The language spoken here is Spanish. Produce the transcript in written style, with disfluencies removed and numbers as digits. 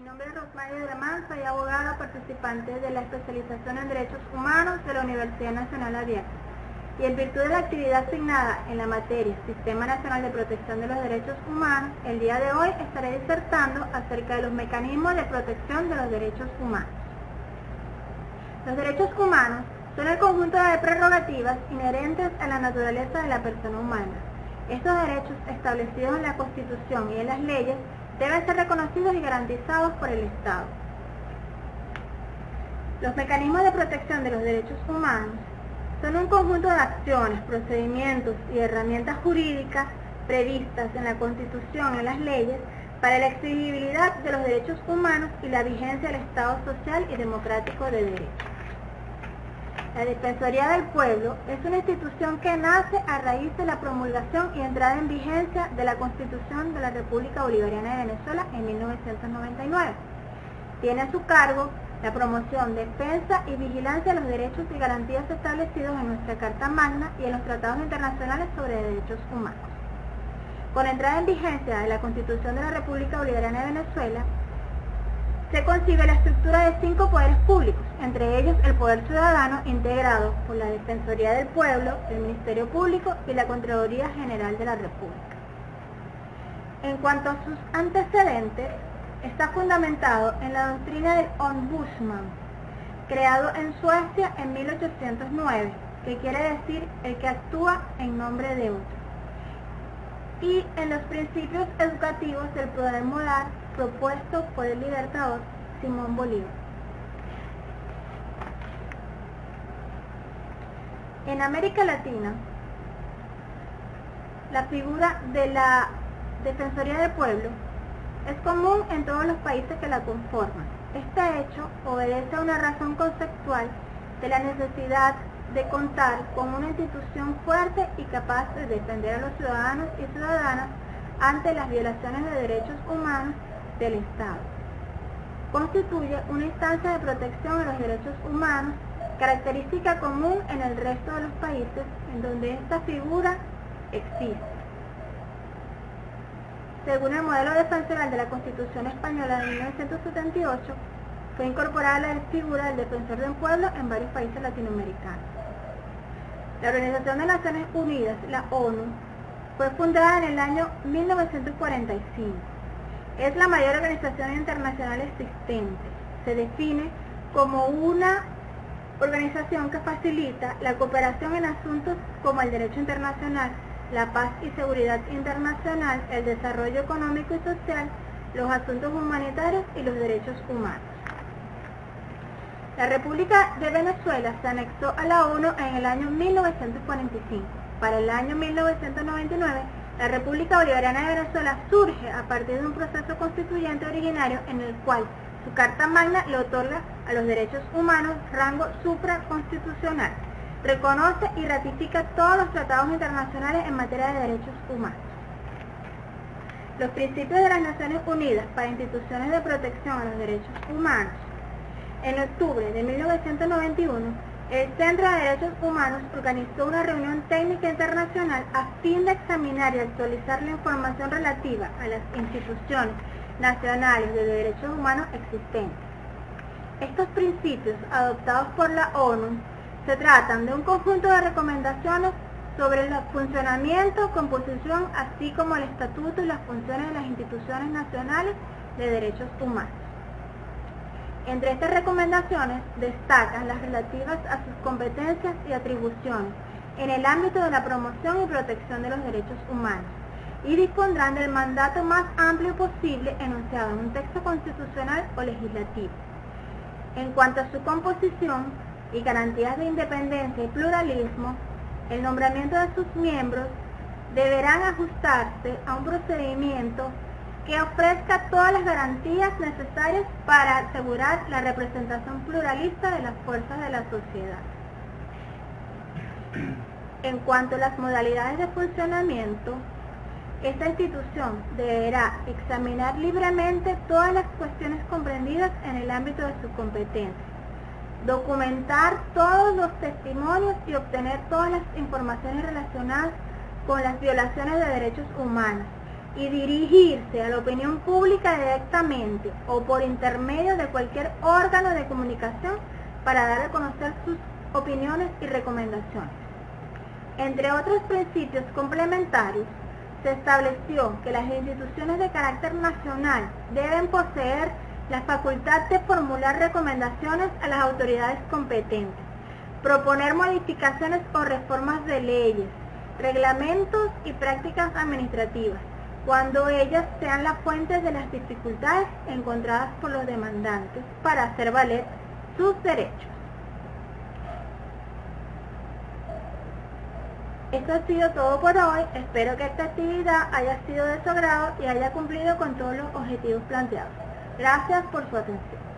Mi nombre es Rosmarie Alemán, soy abogada participante de la especialización en Derechos Humanos de la Universidad Nacional Abierta. Y en virtud de la actividad asignada en la materia Sistema Nacional de Protección de los Derechos Humanos, el día de hoy estaré disertando acerca de los mecanismos de protección de los derechos humanos. Los derechos humanos son el conjunto de prerrogativas inherentes a la naturaleza de la persona humana. Estos derechos establecidos en la Constitución y en las leyes deben ser reconocidos y garantizados por el Estado. Los mecanismos de protección de los derechos humanos son un conjunto de acciones, procedimientos y herramientas jurídicas previstas en la Constitución y en las leyes para la exigibilidad de los derechos humanos y la vigencia del Estado social y democrático de derecho. La Defensoría del Pueblo es una institución que nace a raíz de la promulgación y entrada en vigencia de la Constitución de la República Bolivariana de Venezuela en 1999. Tiene a su cargo la promoción, defensa y vigilancia de los derechos y garantías establecidos en nuestra Carta Magna y en los tratados internacionales sobre derechos humanos. Con entrada en vigencia de la Constitución de la República Bolivariana de Venezuela, se concibe la estructura de 5 poderes públicos, entre ellos el Poder Ciudadano, integrado por la Defensoría del Pueblo, el Ministerio Público y la Contraloría General de la República. En cuanto a sus antecedentes, está fundamentado en la doctrina del Ombudsman, creado en Suecia en 1809, que quiere decir el que actúa en nombre de otro, y en los principios educativos del poder moral propuesto por el libertador Simón Bolívar. En América Latina, la figura de la Defensoría del Pueblo es común en todos los países que la conforman. Este hecho obedece a una razón conceptual de la necesidad de contar con una institución fuerte y capaz de defender a los ciudadanos y ciudadanas ante las violaciones de derechos humanos del Estado. Constituye una instancia de protección de los derechos humanos, característica común en el resto de los países en donde esta figura existe. Según el modelo defensorial de la Constitución Española de 1978, fue incorporada la figura del Defensor del Pueblo en varios países latinoamericanos. La Organización de Naciones Unidas, la ONU, fue fundada en el año 1945. Es la mayor organización internacional existente. Se define como una organización que facilita la cooperación en asuntos como el derecho internacional, la paz y seguridad internacional, el desarrollo económico y social, los asuntos humanitarios y los derechos humanos. La República de Venezuela se anexó a la ONU en el año 1945. Para el año 1999, la República Bolivariana de Venezuela surge a partir de un proceso constituyente originario en el cual su Carta Magna le otorga a los derechos humanos rango supraconstitucional. Reconoce y ratifica todos los tratados internacionales en materia de derechos humanos. Los principios de las Naciones Unidas para instituciones de protección a los derechos humanos. En octubre de 1991, el Centro de Derechos Humanos organizó una reunión técnica internacional a fin de examinar y actualizar la información relativa a las instituciones nacionales de derechos humanos existentes. Estos principios, adoptados por la ONU, se tratan de un conjunto de recomendaciones sobre el funcionamiento, composición, así como el estatuto y las funciones de las instituciones nacionales de derechos humanos. Entre estas recomendaciones destacan las relativas a sus competencias y atribuciones en el ámbito de la promoción y protección de los derechos humanos y dispondrán del mandato más amplio posible enunciado en un texto constitucional o legislativo. En cuanto a su composición y garantías de independencia y pluralismo, el nombramiento de sus miembros deberán ajustarse a un procedimiento que ofrezca todas las garantías necesarias para asegurar la representación pluralista de las fuerzas de la sociedad. En cuanto a las modalidades de funcionamiento, esta institución deberá examinar libremente todas las cuestiones comprendidas en el ámbito de su competencia, documentar todos los testimonios y obtener todas las informaciones relacionadas con las violaciones de derechos humanos, y dirigirse a la opinión pública directamente o por intermedio de cualquier órgano de comunicación para dar a conocer sus opiniones y recomendaciones. Entre otros principios complementarios, se estableció que las instituciones de carácter nacional deben poseer la facultad de formular recomendaciones a las autoridades competentes, proponer modificaciones o reformas de leyes, reglamentos y prácticas administrativas, cuando ellas sean las fuentes de las dificultades encontradas por los demandantes para hacer valer sus derechos. Esto ha sido todo por hoy. Espero que esta actividad haya sido de su agrado y haya cumplido con todos los objetivos planteados. Gracias por su atención.